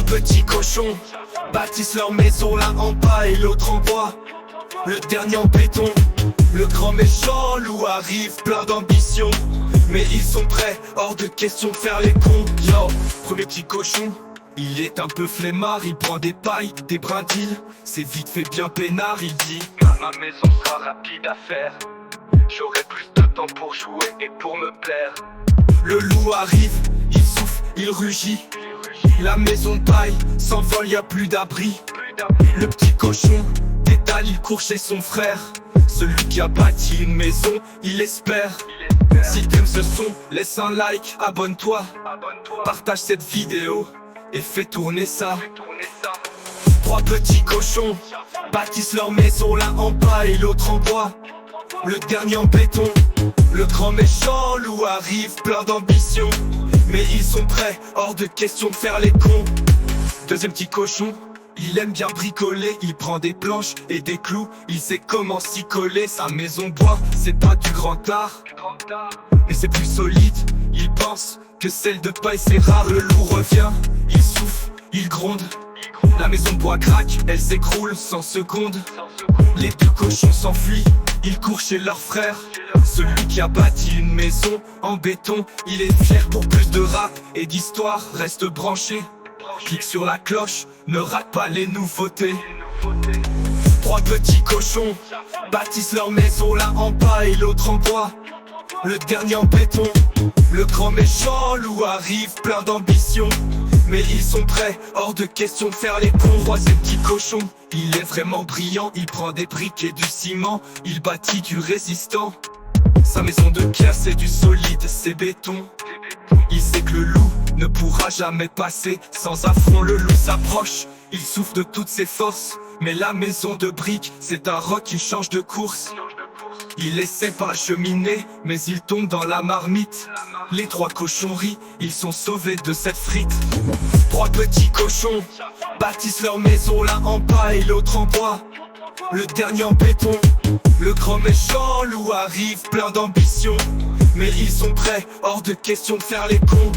petits cochons bâtissent leur maison, l'un en paille et l'autre en bois. Le dernier en béton. Le grand méchant loup arrive plein d'ambition, mais ils sont prêts, hors de question de faire les cons. Yo, premier petit cochon, il est un peu flemmard, il prend des pailles, des brindilles, c'est vite fait bien peinard, il dit ma maison sera rapide à faire, j'aurai plus de temps pour jouer et pour me plaire. Le loup arrive, il souffle, il rugit, la maison de paille s'envole, y a plus d'abri. Le petit cochon détale, il court chez son frère. Celui qui a bâti une maison, il espère. Si t'aimes ce son, laisse un like, abonne-toi, partage cette vidéo et fais tourner ça. Trois petits cochons bâtissent leur maison, l'un en paille et l'autre en bois. Le dernier en béton. Le grand méchant loup arrive plein d'ambition, mais ils sont prêts, hors de question de faire les cons. Deuxième petit cochon, il aime bien bricoler, il prend des planches et des clous, il sait comment s'y coller. Sa maison bois, c'est pas du grand art, mais c'est plus solide. Il pense que celle de paille c'est rare. Le loup revient, il souffle, il gronde. La maison de bois craque, elle s'écroule sans seconde. Les deux cochons s'enfuient, ils courent chez leur frère. Celui qui a bâti une maison en béton, il est fier. Pour plus de rap et d'histoire, reste branché. Clique sur la cloche, ne rate pas les nouveautés. Trois petits cochons bâtissent leur maison, l'un en paille et l'autre en bois. Le dernier en béton. Le grand méchant loup arrive plein d'ambition, mais ils sont prêts, hors de question de faire les cons. Troisième petit cochon, il est vraiment brillant, il prend des briques et du ciment, il bâtit du résistant. Sa maison de pierre c'est du solide, c'est béton. Il sait que le loup ne pourra jamais passer sans affront. Le loup s'approche, il souffle de toutes ses forces, mais la maison de briques c'est un roc qui change de course. Il essaie pas cheminer, mais il tombe dans la marmite. Les trois cochons rient, ils sont sauvés de cette frite. Trois petits cochons bâtissent leur maison, l'un en paille et l'autre en bois. Le dernier en béton. Le grand méchant loup arrive plein d'ambition, mais ils sont prêts, hors de question de faire les cons.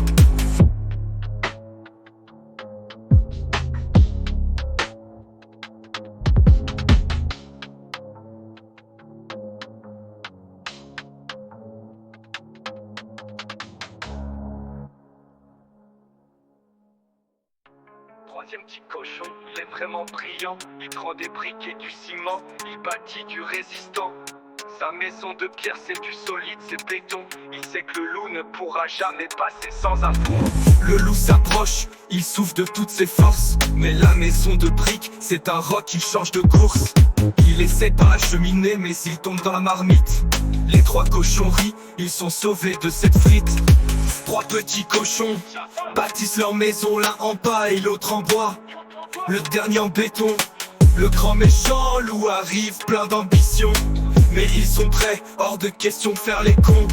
Troisième petit cochon, il est vraiment brillant, il prend des briques et du ciment, il bâtit du résistant. Sa maison de pierre c'est du solide, c'est béton. Il sait que le loup ne pourra jamais passer sans affront. Le loup s'approche, il souffle de toutes ses forces, mais la maison de briques c'est un roc qui change de course. Il essaie pas à cheminer, mais il tombe dans la marmite. Les trois cochons rient, ils sont sauvés de cette frite. Trois petits cochons bâtissent leur maison, l'un en paille et l'autre en bois. Le dernier en béton. Le grand méchant loup arrive plein d'ambition, mais ils sont prêts, hors de question de faire les cons.